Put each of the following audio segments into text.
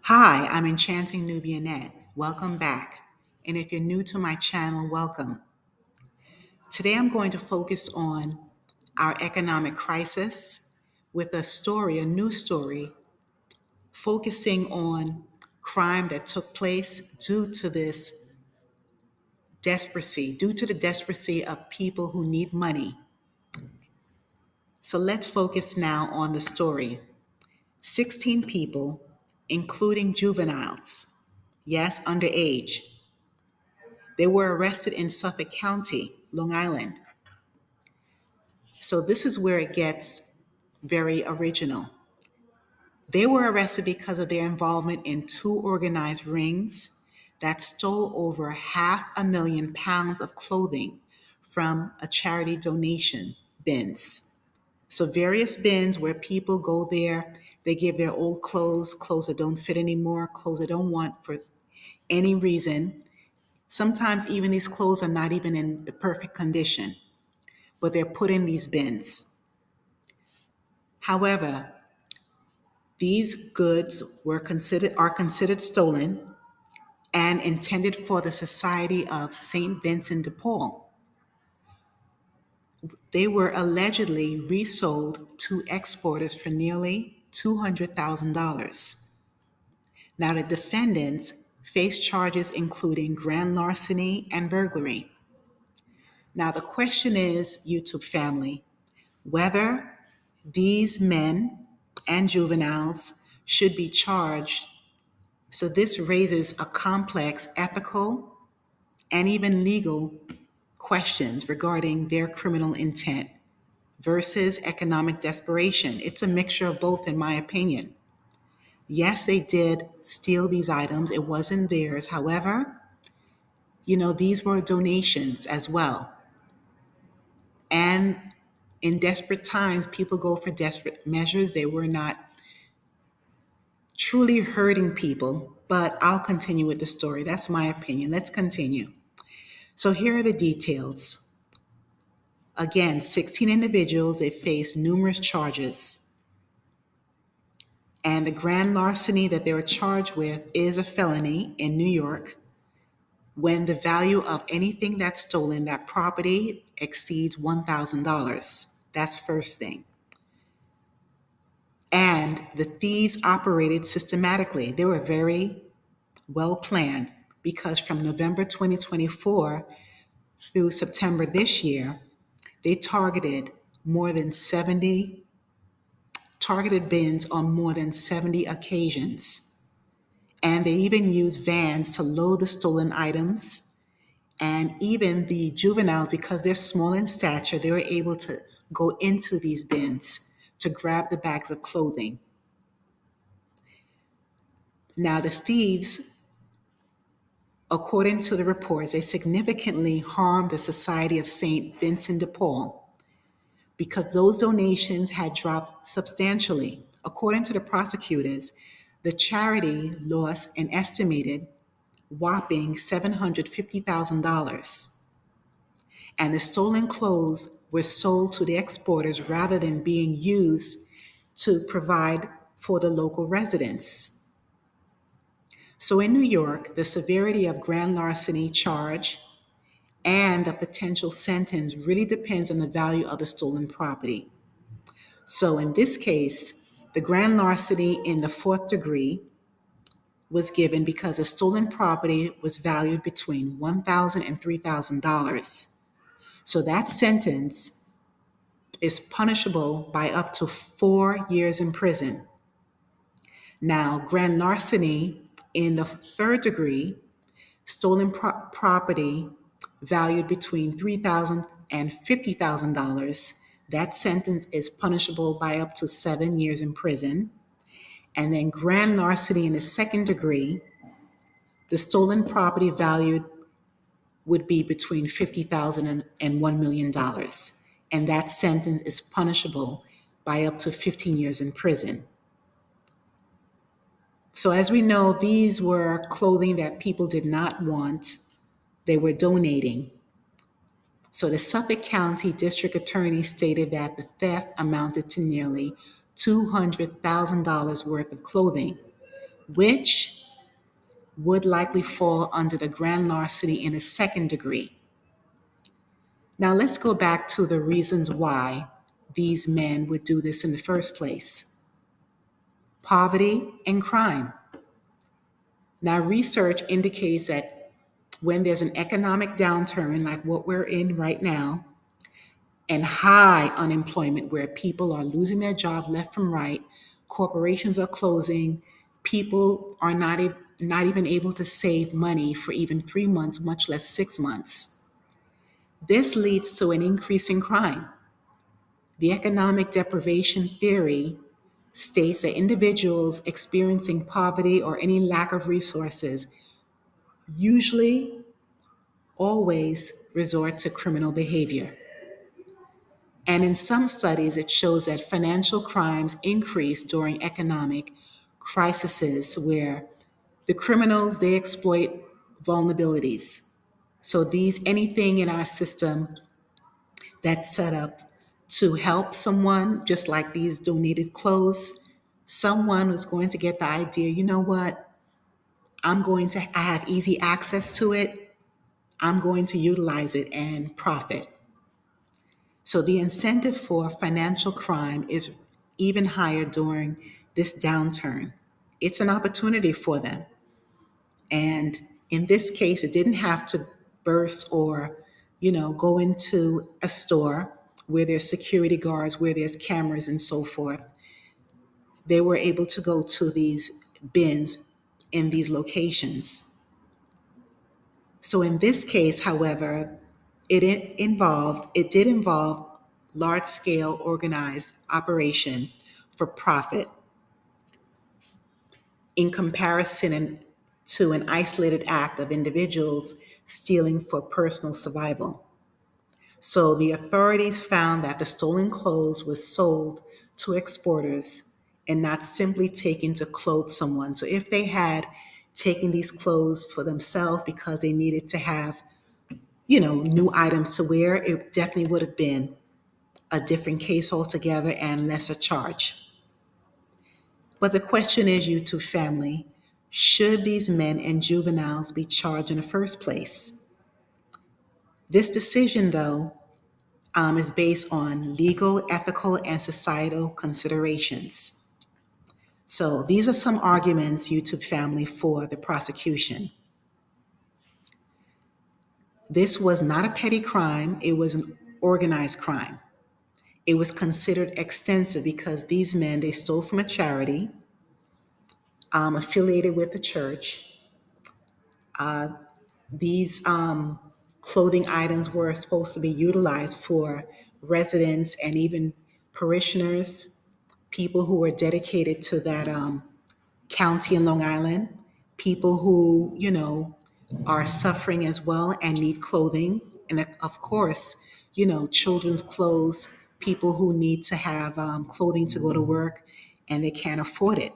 Hi, I'm Enchanting Nubianette. Welcome back. And if you're new to my channel, welcome. Today I'm going to focus on our economic crisis with a new story, focusing on crime that took place due to the desperacy of people who need money. So let's focus now on the story. 16 people, including juveniles, yes, underage. They were arrested in Suffolk County, Long Island. So this is where it gets very original. They were arrested because of their involvement in two organized rings that stole over £500,000 of clothing from a charity donation bins. So various bins where people go there, they give their old clothes that don't fit anymore, clothes they don't want for any reason. Sometimes even these clothes are not even in the perfect condition, but they're put in these bins. However, these goods are considered stolen and intended for the Society of St. Vincent de Paul. They were allegedly resold to exporters for nearly $200,000. Now, the defendants face charges including grand larceny and burglary. Now, the question is, YouTube family, whether these men and juveniles should be charged. So this raises a complex ethical and even legal questions regarding their criminal intent versus economic desperation. It's a mixture of both, in my opinion. Yes, they did steal these items. It wasn't theirs. However, these were donations as well. And in desperate times, people go for desperate measures. They were not truly hurting people, but I'll continue with the story. That's my opinion. Let's continue. So here are the details. Again, 16 individuals, they faced numerous charges. And the grand larceny that they were charged with is a felony in New York when the value of anything that's stolen, that property exceeds $1,000. That's first thing. And the thieves operated systematically. They were very well planned because from November 2024 through September this year, they targeted bins on more than 70 occasions. And they even used vans to load the stolen items. And even the juveniles, because they're small in stature, they were able to go into these bins to grab the bags of clothing. Now, the thieves, according to the reports, they significantly harmed the Society of St. Vincent de Paul because those donations had dropped substantially. According to the prosecutors, the charity lost an estimated whopping $750,000. And the stolen clothes were sold to the exporters rather than being used to provide for the local residents. So in New York, the severity of grand larceny charge and the potential sentence really depends on the value of the stolen property. So in this case, the grand larceny in the fourth degree was given because the stolen property was valued between $1,000 and $3,000. So that sentence is punishable by up to 4 years in prison. Now, grand larceny in the third degree, stolen property valued between $3,000 and $50,000, that sentence is punishable by up to 7 years in prison. And then grand larceny in the second degree, the stolen property valued would be between $50,000 and $1 million. And that sentence is punishable by up to 15 years in prison. So as we know, these were clothing that people did not want. They were donating. So the Suffolk County District Attorney stated that the theft amounted to nearly $200,000 worth of clothing, which would likely fall under the grand larceny in a second degree. Now let's go back to the reasons why these men would do this in the first place. Poverty and crime. Now, research indicates that when there's an economic downturn like what we're in right now, and high unemployment where people are losing their job left from right, corporations are closing, people are not even able to save money for even 3 months, much less 6 months. This leads to an increase in crime. The economic deprivation theory states that individuals experiencing poverty or any lack of resources usually always resort to criminal behavior. And in some studies, it shows that financial crimes increase during economic crises where the criminals, they exploit vulnerabilities. So these anything in our system that's set up to help someone, just like these donated clothes, someone was going to get the idea, you know what? I have easy access to it. I'm going to utilize it and profit. So the incentive for financial crime is even higher during this downturn. It's an opportunity for them. And in this case, it didn't have to burst or, go into a store where there's security guards, where there's cameras and so forth. They were able to go to these bins in these locations. So in this case, however, it did involve large scale organized operation for profit in comparison to an isolated act of individuals stealing for personal survival. So the authorities found that the stolen clothes was sold to exporters and not simply taken to clothe someone. So if they had taken these clothes for themselves because they needed to have, new items to wear, it definitely would have been a different case altogether and lesser charge. But the question is, YouTube family, should these men and juveniles be charged in the first place? This decision, though, is based on legal, ethical, and societal considerations. So these are some arguments, YouTube family, for the prosecution. This was not a petty crime, it was an organized crime. It was considered extensive because these men, they stole from a charity affiliated with the church. These clothing items were supposed to be utilized for residents and even parishioners, people who were dedicated to that county in Long Island, people who, are suffering as well and need clothing. And of course, children's clothes, people who need to have clothing to go to work and they can't afford it.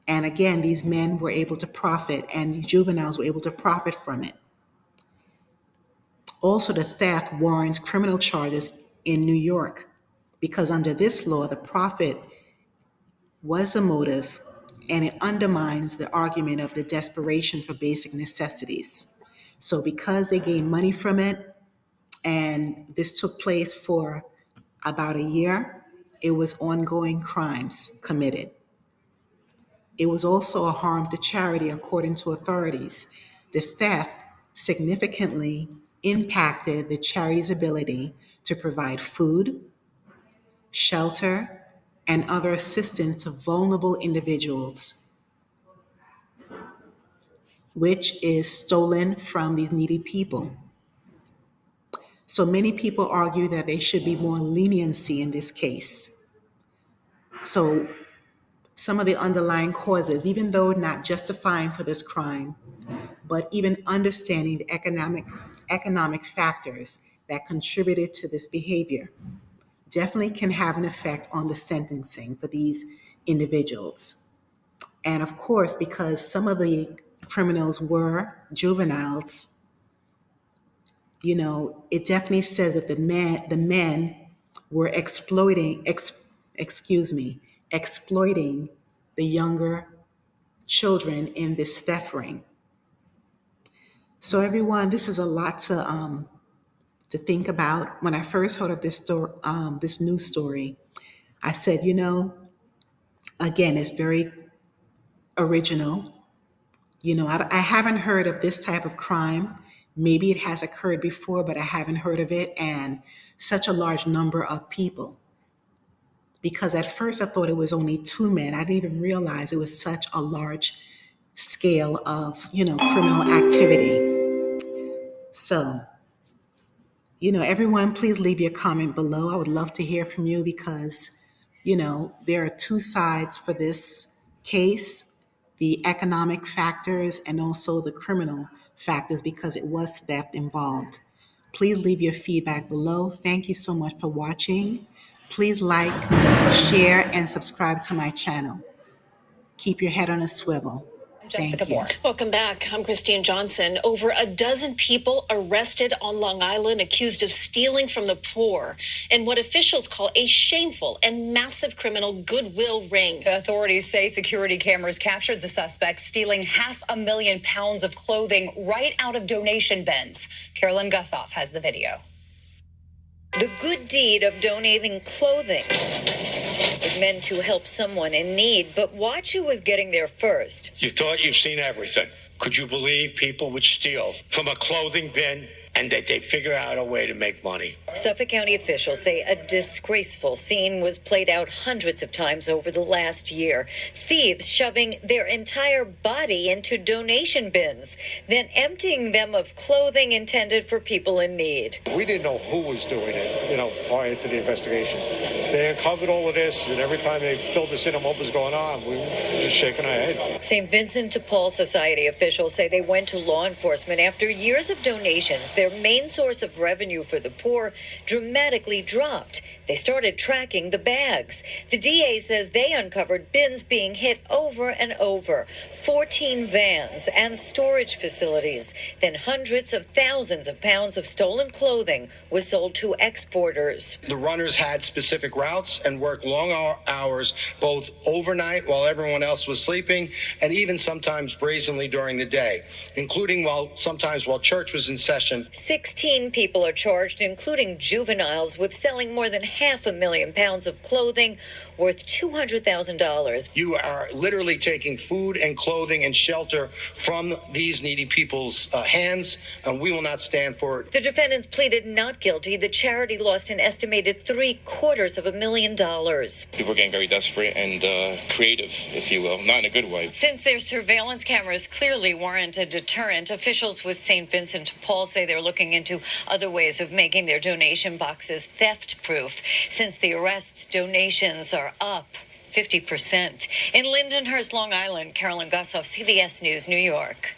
And again, these men were able to profit and these juveniles were able to profit from it. Also, the theft warrants criminal charges in New York because under this law, the profit was a motive and it undermines the argument of the desperation for basic necessities. So, because they gained money from it, and this took place for about a year, it was ongoing crimes committed. It was also a harm to charity, according to authorities. The theft significantly impacted the charity's ability to provide food, shelter, and other assistance to vulnerable individuals, which is stolen from these needy people. So many people argue that there should be more leniency in this case. So some of the underlying causes, even though not justifying for this crime, but even understanding the economic factors that contributed to this behavior, definitely can have an effect on the sentencing for these individuals. And of course, because some of the criminals were juveniles, it definitely says that the men were exploiting the younger children in this theft ring. So everyone, this is a lot to think about. When I first heard of this story, this news story, I said, again, it's very original. I haven't heard of this type of crime. Maybe it has occurred before, but I haven't heard of it, and such a large number of people. Because at first I thought it was only two men. I didn't even realize it was such a large scale of, criminal activity. So, everyone, please leave your comment below. I would love to hear from you because, there are two sides for this case, the economic factors and also the criminal factors because it was theft involved. Please leave your feedback below. Thank you so much for watching. Please like, share, and subscribe to my channel. Keep your head on a swivel. Jessica Moore. Welcome back. I'm Christine Johnson. Over a dozen people arrested on Long Island accused of stealing from the poor in what officials call a shameful and massive criminal goodwill ring. Authorities say security cameras captured the suspects stealing 500,000 pounds of clothing right out of donation bins. Carolyn Gussoff has the video. The good deed of donating clothing was meant to help someone in need, but watch who was getting there first. You thought you've seen everything. Could you believe people would steal from a clothing bin and that they figure out a way to make money? Suffolk County officials say a disgraceful scene was played out hundreds of times over the last year. Thieves shoving their entire body into donation bins, then emptying them of clothing intended for people in need. We didn't know who was doing it, prior to the investigation. They uncovered all of this, and every time they filled us in on what was going on, we were just shaking our head. St. Vincent de Paul Society officials say they went to law enforcement after years of donations. Their main source of revenue for the poor dramatically dropped. They started tracking the bags. The DA says they uncovered bins being hit over and over, 14 vans and storage facilities. Then hundreds of thousands of pounds of stolen clothing was sold to exporters. The runners had specific routes and worked long hours, both overnight while everyone else was sleeping, and even sometimes brazenly during the day, including sometimes while church was in session. 16 people are charged, including juveniles, with selling more than 500,000 pounds of clothing worth $200,000. You are literally taking food and clothing and shelter from these needy people's hands, and we will not stand for it. The defendants pleaded not guilty. The charity lost an estimated $750,000. People are getting very desperate and creative, if you will, not in a good way. Since their surveillance cameras clearly weren't a deterrent, officials with St. Vincent de Paul say they're looking into other ways of making their donation boxes theft-proof. Since the arrests, donations are up 50%. In Lindenhurst, Long Island, Carolyn Gussoff, CBS News, New York.